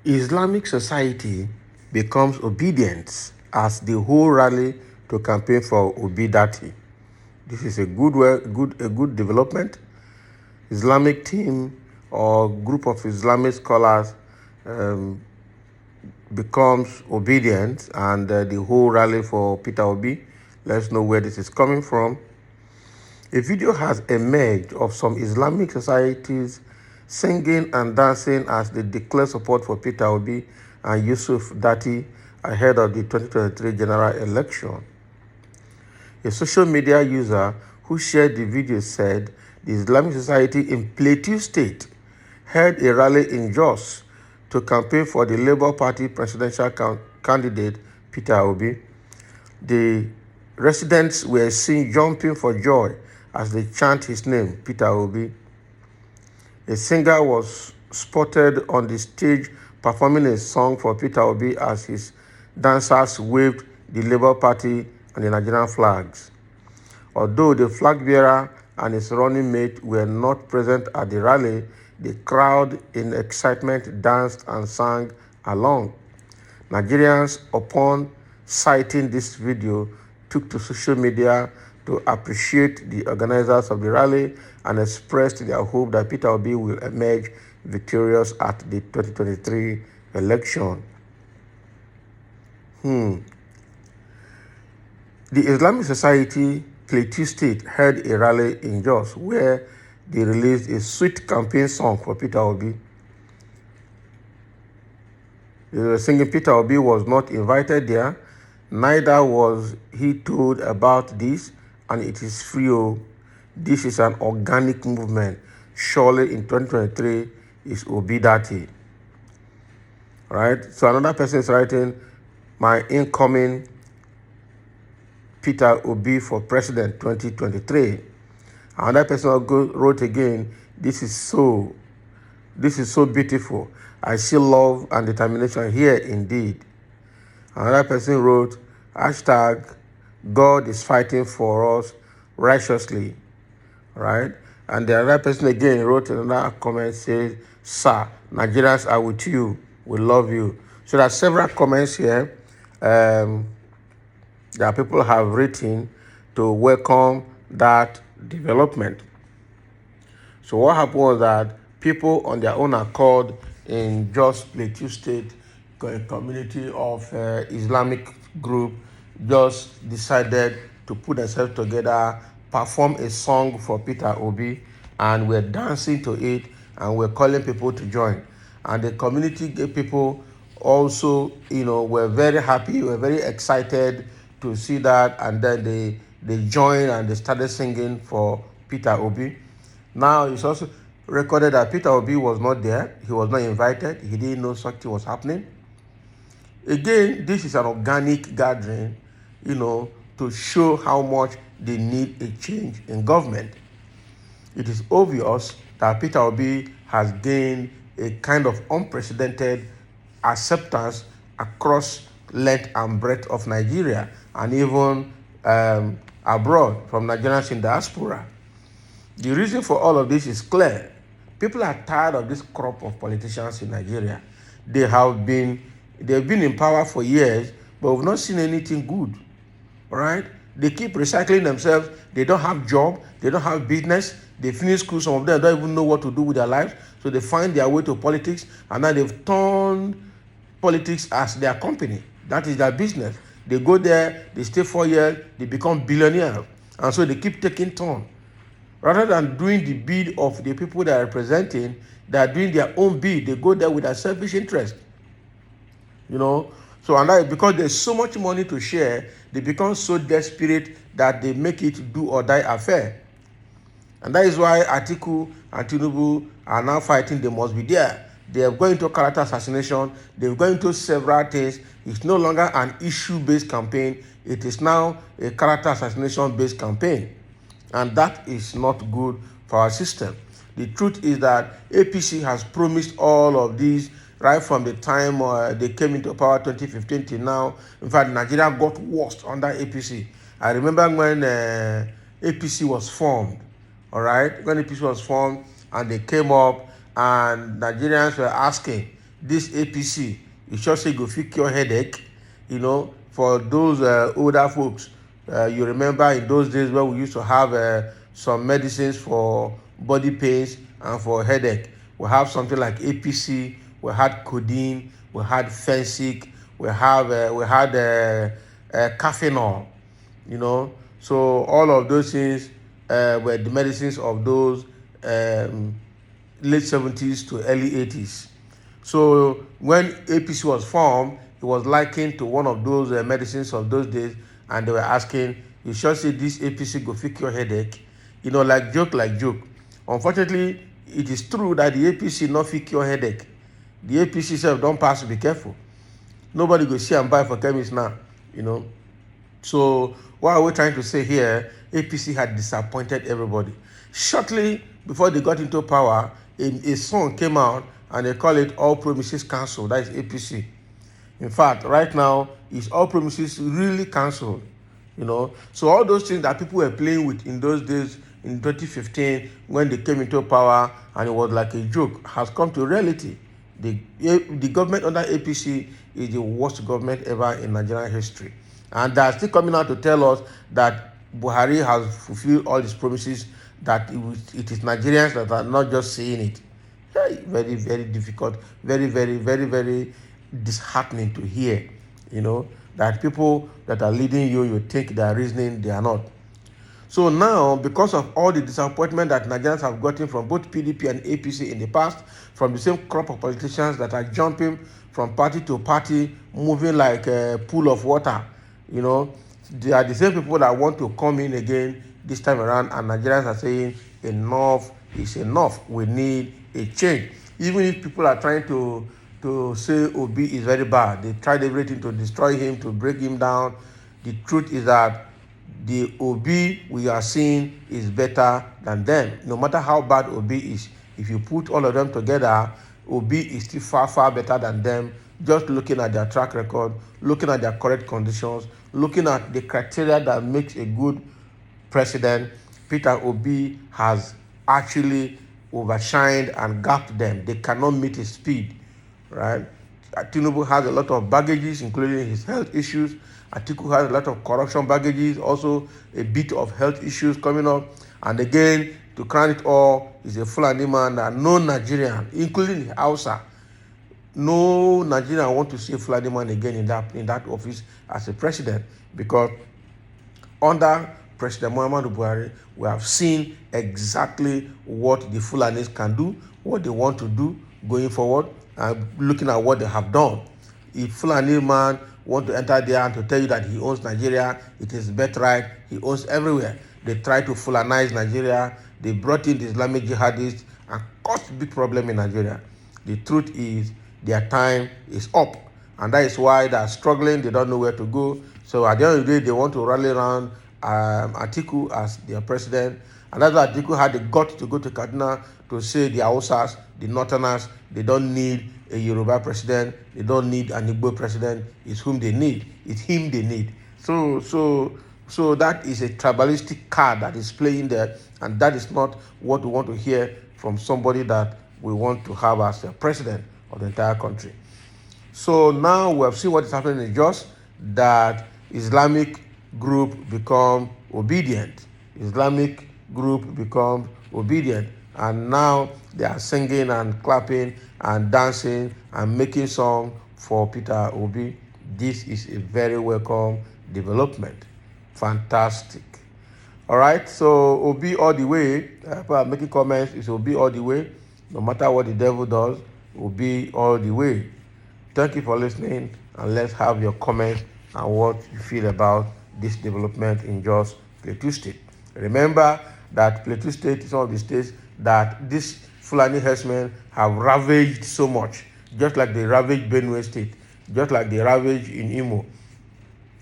Islamic society becomes obedient as the whole rally to campaign for Obi-Datti. This is a good development. Islamic team or group of Islamic scholars um, becomes obedient, and the whole rally for Peter Obi. Let's know where this is coming from. A video has emerged of some Islamic societies singing and dancing as they declare support for Peter Obi and Yusuf Datti ahead of the 2023 general election. A social media user who shared the video said the Islamic Society in Plateau State held a rally in Jos to campaign for the Labour Party presidential candidate Peter Obi. The residents were seen jumping for joy as they chant his name, Peter Obi. A singer was spotted on the stage performing a song for Peter Obi as his dancers waved the Labour Party and the Nigerian flags. Although the flag bearer and his running mate were not present at the rally, the crowd in excitement danced and sang along. Nigerians, upon citing this video, took to social media to appreciate the organizers of the rally and expressed their hope that Peter Obi will emerge victorious at the 2023 election. The Islamic Society Plateau State held a rally in Jos where they released a sweet campaign song for Peter Obi. They were singing Peter Obi was not invited there, neither was he told about this, and it is free. This is an organic movement. Surely in 2023 is Obi-Datti. Right? So another person is writing, my incoming Peter Obi for president 2023. Another person wrote again, this is so beautiful. I see love and determination here indeed. Another person wrote, hashtag, God is fighting for us righteously, right? And the other person again wrote another comment, says, sir, Nigerians are with you. We love you. So there are several comments here that people have written to welcome that development. So what happened was that people on their own accord in Jos Plateau State, a community of Islamic group, just decided to put themselves together, perform a song for Peter Obi, and we're dancing to it, and we're calling people to join. And the community people also, were very happy, were very excited to see that, and then they joined and they started singing for Peter Obi. Now, it's also recorded that Peter Obi was not there. He was not invited. He didn't know such thing was happening. Again, this is an organic gathering, to show how much they need a change in government. It is obvious that Peter Obi has gained a kind of unprecedented acceptance across length and breadth of Nigeria, and even abroad from Nigerians in diaspora. The reason for all of this is clear. People are tired of this crop of politicians in Nigeria. They've been in power for years, but we've not seen anything good. All right? They keep recycling themselves. They don't have job. They don't have business. They finish school. Some of them don't even know what to do with their lives. So they find their way to politics, and now they've turned politics as their company. That is their business. They go there, they stay 4 years, they become billionaires. And so they keep taking turn. Rather than doing the bid of the people they are representing, they are doing their own bid. They go there with their selfish interest. So and that, because there's so much money to share, they become so desperate that they make it do or die affair. And that is why Atiku and Tinubu are now fighting. They must be there. They are going to character assassination. They're going to several things. It's no longer an issue-based campaign. It is now a character assassination-based campaign. And that is not good for our system. The truth is that APC has promised all of these right from the time they came into power 2015 till now. In fact, Nigeria got worse under APC. I remember when APC was formed, all right, when APC was formed and they came up and Nigerians were asking, this APC, you sure say go fix your headache? For those older folks, you remember in those days when we used to have some medicines for body pains and for headache. We have something like APC, we had codeine, we had Fensic, we had Cafenol, So all of those things were the medicines of those late 70s to early 80s. So when APC was formed, it was likened to one of those medicines of those days, and they were asking, you sure say this APC go fix your headache? Like joke. Unfortunately, it is true that the APC not fix your headache. The APC self don't pass, be careful. Nobody go see and buy for chemists now, So what are we trying to say here? APC had disappointed everybody. Shortly before they got into power, a song came out and they call it All Promises Cancelled. That is APC. In fact, right now, is All Promises really cancelled? So all those things that people were playing with in those days, in 2015, when they came into power and it was like a joke, has come to reality. The government under APC is the worst government ever in Nigerian history. And they are still coming out to tell us that Buhari has fulfilled all his promises, that it is Nigerians that are not just saying it. Very, very difficult, very, very, very, very disheartening to hear, that people that are leading you think they are reasoning, they are not. So now, because of all the disappointment that Nigerians have gotten from both PDP and APC in the past, from the same crop of politicians that are jumping from party to party, moving like a pool of water, they are the same people that want to come in again this time around, and Nigerians are saying enough is enough. We need a change. Even if people are trying to say Obi is very bad, they tried everything to destroy him, to break him down. The truth is that the Obi we are seeing is better than them. No matter how bad Obi is, if you put all of them together, Obi is still far, far better than them. Just looking at their track record, looking at their correct conditions, looking at the criteria that makes a good president, Peter Obi has actually overshined and gapped them. They cannot meet his speed, right? Tinubu has a lot of baggages, including his health issues. Atiku has a lot of corruption baggages, also a bit of health issues coming up. And again, to crown it all, he's a Fulani man that no Nigerian, including Hausa, no Nigerian want to see Fulani man again in that office as a president, because under President Muhammadu Buhari, we have seen exactly what the Fulanis can do, what they want to do going forward, and looking at what they have done. If Fulani man want to enter there and to tell you that he owns Nigeria, it is birthright, he owns everywhere. They try to Fulanize Nigeria. They brought in the Islamic jihadists and caused big problem in Nigeria. The truth is, their time is up. And that is why they are struggling. They don't know where to go. So at the end of the day, they want to rally around Atiku as their president. And that's why Atiku had the guts to go to Kaduna to say the Hausas, the Northerners, they don't need a Yoruba president. They don't need an Igbo president. It's whom they need. It's him they need. So that is a tribalistic card that is playing there. And that is not what we want to hear from somebody that we want to have as the president of the entire country. So now we have seen what is happening in Jos, that Islamic group become Obidient. Islamic group become Obidient. And now they are singing and clapping and dancing and making song for Peter Obi. This is a very welcome development. Fantastic. All right, so Obi all the way. People are making comments. It's Obi all the way. No matter what the devil does, Obi all the way. Thank you for listening, and let's have your comments and what you feel about this development in Jos Plateau State. Remember that Plateau State is one of the states that these Fulani herdsmen have ravaged so much, just like they ravaged Benue State, just like they ravaged in Imo.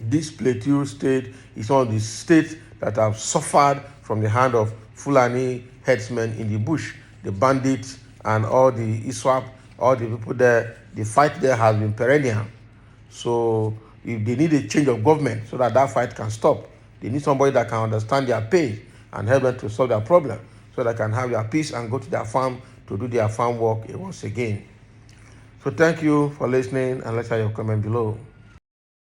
This Plateau State is one of the states that have suffered from the hand of Fulani herdsmen in the bush, the bandits and all the ISWAP, all the people there. The fight there has been perennial. So if they need a change of government so that fight can stop, they need somebody that can understand their pain and help them to solve their problem. so they can have their peace and go to their farm to do their farm work once again. So thank you for listening, and let's have your comment below.